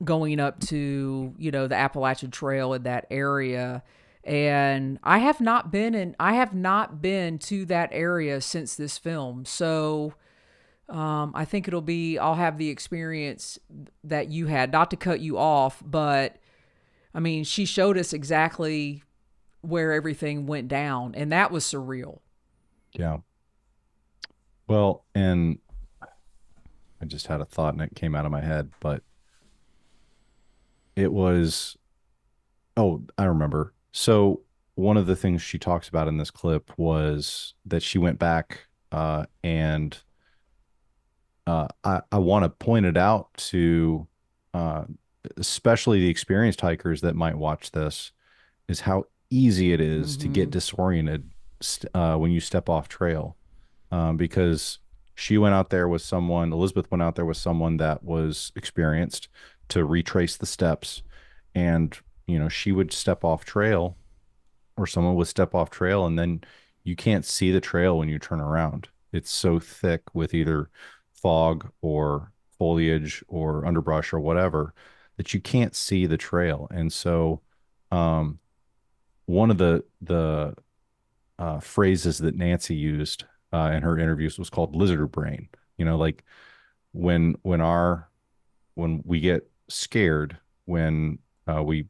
going up to, the Appalachian Trail in that area. And I have not been to that area since this film. So I think I'll have the experience that you had, not to cut you off, but I mean, she showed us exactly where everything went down, and that was surreal. Yeah. Well, and I just had a thought and it came out of my head, but it was, oh, I remember. So one of the things she talks about in this clip was that she went back and I want to point it out to uh, especially the experienced hikers that might watch this, is how easy it is to get disoriented when you step off trail. Because she went out there with someone, Elizabeth went out there with someone that was experienced to retrace the steps. And, she would step off trail, or someone would step off trail, and then you can't see the trail when you turn around. It's so thick with either fog or foliage or underbrush or whatever that you can't see the trail. And so, one of the phrases that Nancy used in her interviews was called lizard brain. Like when we get scared, when we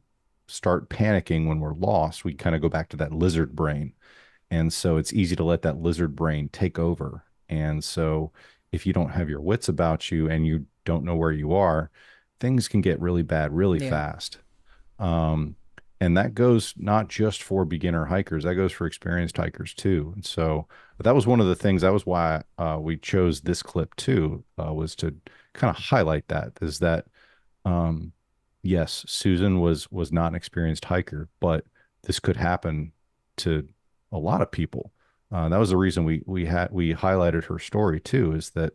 start panicking, when we're lost, we kind of go back to that lizard brain. And so it's easy to let that lizard brain take over. And so if you don't have your wits about you and you don't know where you are, things can get really bad really fast. And that goes not just for beginner hikers, that goes for experienced hikers too. And so that was one of the things, that was why we chose this clip too, was to kind of highlight that, is that, yes, Susan was not an experienced hiker, but this could happen to a lot of people. That was the reason we highlighted her story too, is that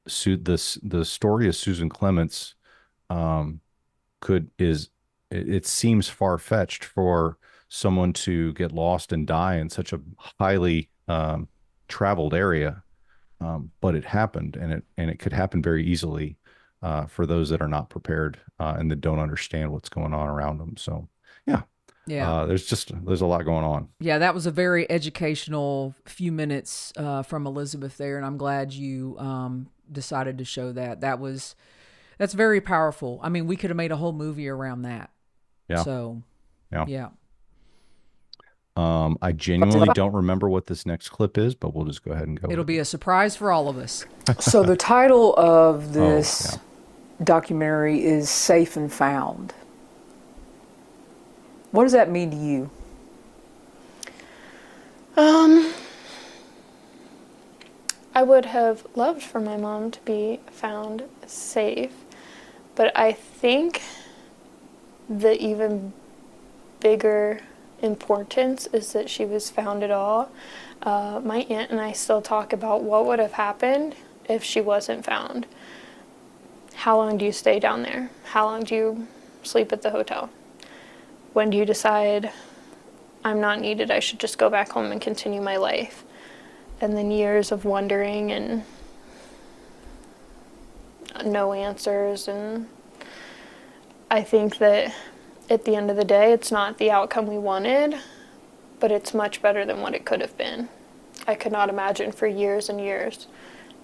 the story of Susan Clements it seems far-fetched for someone to get lost and die in such a highly traveled area, but it happened, and it could happen very easily for those that are not prepared and that don't understand what's going on around them. So there's a lot going on. Yeah, that was a very educational few minutes from Elizabeth there, and I'm glad you decided to show that. That's very powerful. I mean, we could have made a whole movie around that. Yeah. So, yeah. I genuinely don't remember what this next clip is, but we'll just go ahead and go. It'll be a surprise for all of us. So the title of this documentary is Safe and Found. What does that mean to you? I would have loved for my mom to be found safe, but I think the even bigger importance is that she was found at all. My aunt and I still talk about what would have happened if she wasn't found. How long do you stay down there? How long do you sleep at the hotel? When do you decide, I'm not needed, I should just go back home and continue my life? And then years of wondering and no answers. And I think that at the end of the day, it's not the outcome we wanted, but it's much better than what it could have been. I could not imagine for years and years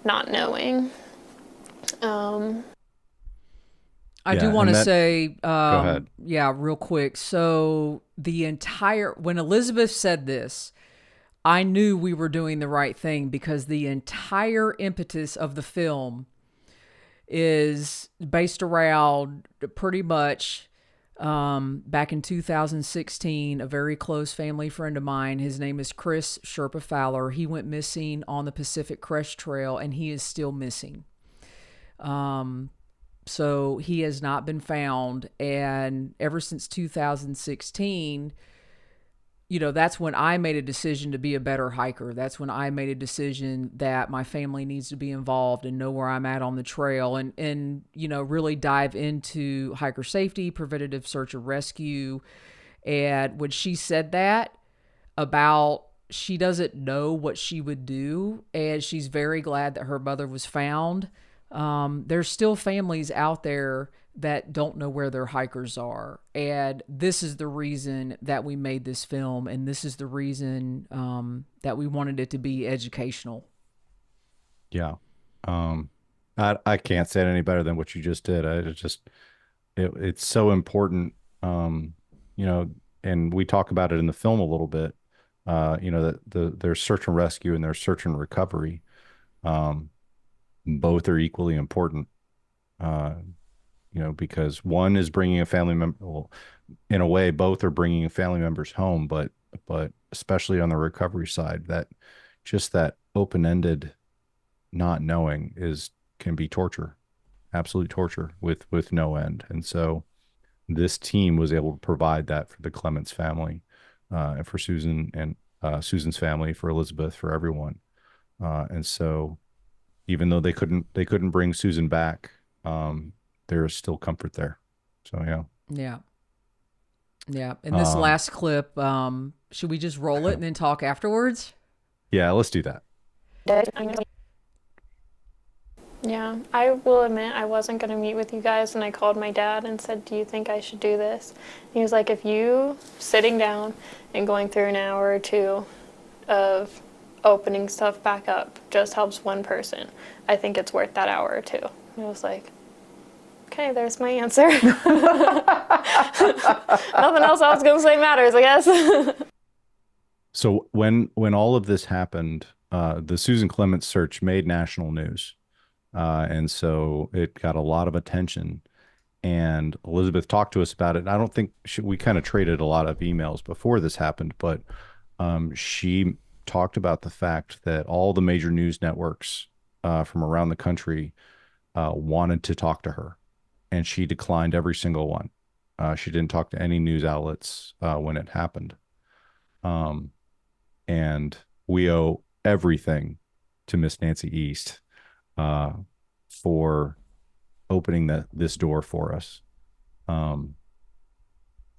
not knowing. I do want to say, go ahead. Yeah, real quick. So when Elizabeth said this, I knew we were doing the right thing, because the entire impetus of the film is based around pretty much back in 2016, a very close family friend of mine, his name is Chris Sherpa Fowler. He went missing on the Pacific Crest Trail, and he is still missing. So he has not been found. And ever since 2016, that's when I made a decision to be a better hiker. That's when I made a decision that my family needs to be involved and know where I'm at on the trail, and really dive into hiker safety, preventative search and rescue. And when she said that about she doesn't know what she would do, and she's very glad that her mother was found, there's still families out there that don't know where their hikers are. And this is the reason that we made this film. And this is the reason that we wanted it to be educational. Yeah. I can't say it any better than what you just did. It's so important. And we talk about it in the film a little bit, that there's search and rescue and there's search and recovery. Both are equally important, because one is bringing a family member, well, in a way, both are bringing family members home, but especially on the recovery side, that open-ended not knowing can be torture, absolute torture with no end. And so this team was able to provide that for the Clements family, and for Susan and Susan's family, for Elizabeth, for everyone. And so even though they couldn't bring Susan back, there is still comfort there. So Yeah. And this last clip, should we just roll it and then talk afterwards? Yeah, let's do that. Yeah, I will admit I wasn't going to meet with you guys, and I called my dad and said, do you think I should do this? And he was like, if you sitting down and going through an hour or two of opening stuff back up just helps one person, I think it's worth that hour or two. And I was like, okay, there's my answer. Nothing else I was going to say matters, I guess. So when all of this happened, the Susan Clements search made national news. And so it got a lot of attention, and Elizabeth talked to us about it. And I don't think we kind of traded a lot of emails before this happened, but she talked about the fact that all the major news networks from around the country wanted to talk to her, and she declined every single one. She didn't talk to any news outlets when it happened. And we owe everything to Miss Nancy East for opening this door for us.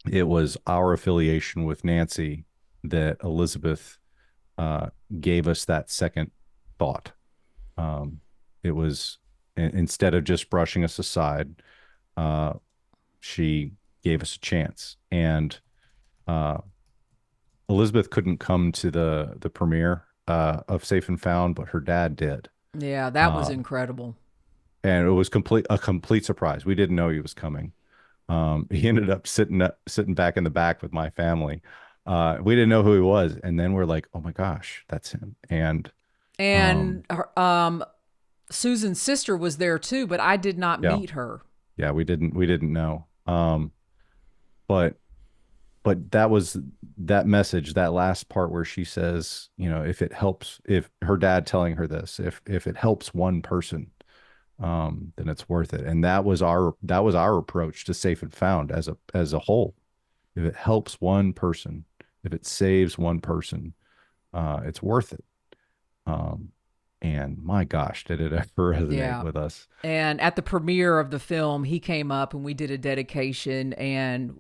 It was our affiliation with Nancy that Elizabeth gave us that second thought. It was, instead of just brushing us aside, she gave us a chance. And Elizabeth couldn't come to the premiere of Safe and Found, but her dad did. Yeah, that was incredible. And it was a complete surprise. We didn't know he was coming. He ended up sitting back in the back with my family. We didn't know who he was, and then we're like, "Oh my gosh, that's him!" And Susan's sister was there too, but I did not meet her. Yeah, we didn't know. But that message, that last part where she says, if her dad telling her this, if it helps one person, then it's worth it. And that was our approach to Safe and Found as a whole. If it helps one person, if it saves one person, it's worth it. And my gosh, did it ever resonate with us. And at the premiere of the film, he came up and we did a dedication, and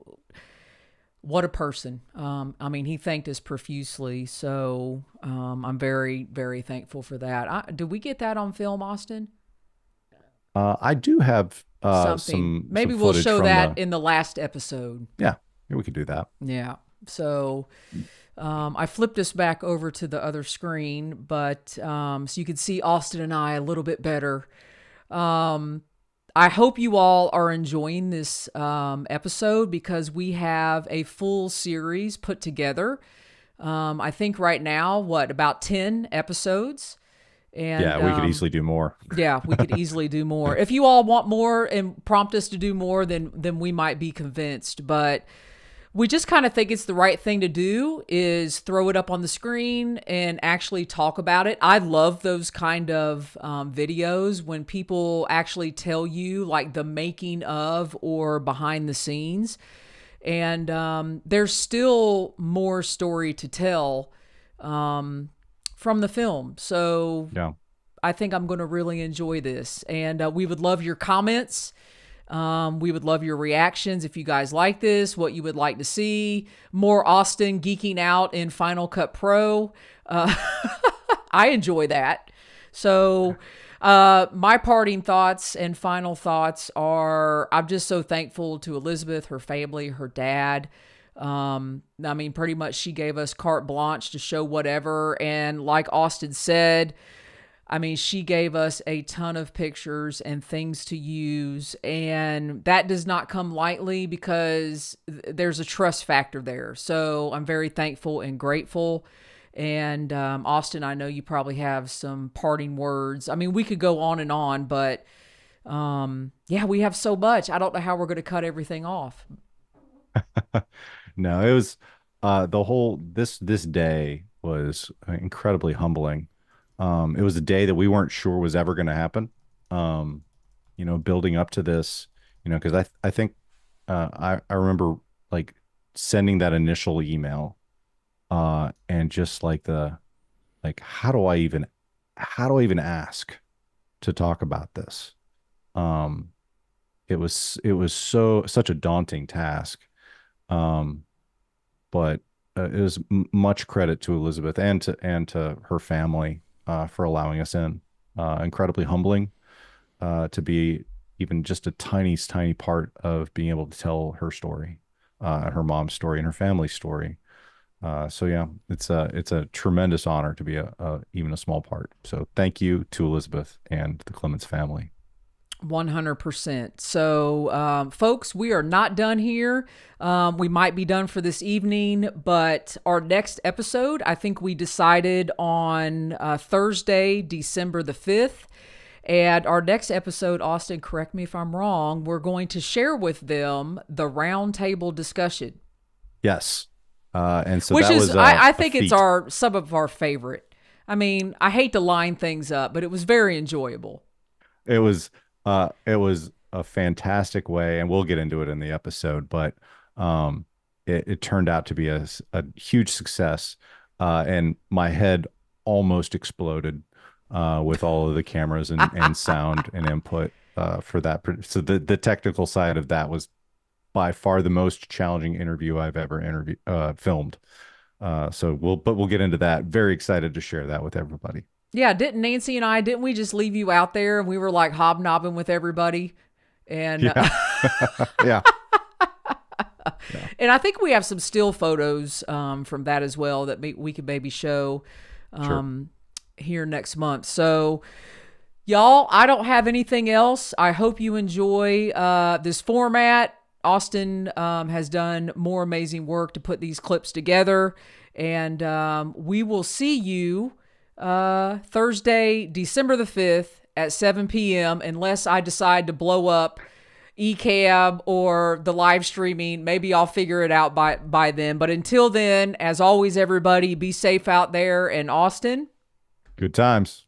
what a person. He thanked us profusely. So I'm very, very thankful for that. Did we get that on film, Austin? I do have something. Maybe we'll show that in the last episode. Yeah, we could do that. Yeah. So I flipped us back over to the other screen, but so you can see Austin and I a little bit better. I hope you all are enjoying this episode, because we have a full series put together. I think right now, about 10 episodes. And yeah, we could easily do more. Yeah, we could easily do more. If you all want more and prompt us to do more, then we might be convinced. But we just kind of think it's the right thing to do is throw it up on the screen and actually talk about it. I love those kind of videos when people actually tell you like the making of or behind the scenes. And there's still more story to tell from the film. So yeah, I think I'm going to really enjoy this. And we would love your comments. We would love your reactions if you guys like this, what you would like to see. More Austin geeking out in Final Cut Pro. I enjoy that. So My parting thoughts and final thoughts are I'm just so thankful to Elizabeth, her family, her dad. I mean, pretty much she gave us carte blanche to show whatever. And like Austin said, I mean, she gave us a ton of pictures and things to use. And that does not come lightly because there's a trust factor there. So I'm very thankful and grateful. And Austin, I know you probably have some parting words. I mean, we could go on, but yeah, we have so much. I don't know how we're going to cut everything off. No, it was the whole this day was incredibly humbling. It was a day that we weren't sure was ever going to happen. Um, building up to this, because I think I remember like sending that initial email, and just like how do I even ask to talk about this? Um, it was such a daunting task. Um, but it was much credit to Elizabeth and to her family for allowing us in. Incredibly humbling to be even just a tiny part of being able to tell her story, her mom's story, and her family's story. So yeah, it's a tremendous honor to be even a small part. So thank you to Elizabeth and the Clements family. 100%. So, folks, we are not done here. We might be done for this evening, but our next episode, I think we decided on Thursday, December the 5th. And our next episode, Austin, correct me if I'm wrong, we're going to share with them the roundtable discussion. Yes. And so Which that is, was I a think it's feat. some of our favorite. I mean, I hate to line things up, but it was very enjoyable. It was a fantastic way, and we'll get into it in the episode, but it turned out to be a huge success, and my head almost exploded with all of the cameras and sound and input for that. So the technical side of that was by far the most challenging interview I've ever filmed. So we'll get into that. Very excited to share that with everybody. Yeah, didn't Nancy and didn't we just leave you out there and we were like hobnobbing with everybody? And Yeah. Yeah. and I think we have some still photos from that as well that we could maybe show Sure. here next month. So, y'all, I don't have anything else. I hope you enjoy this format. Austin has done more amazing work to put these clips together. And we will see you Thursday, December the 5th at 7 p.m. unless I decide to blow up eCab or the live streaming. Maybe I'll figure it out by then. But until then, as always, everybody, be safe out there in Austin. Good times.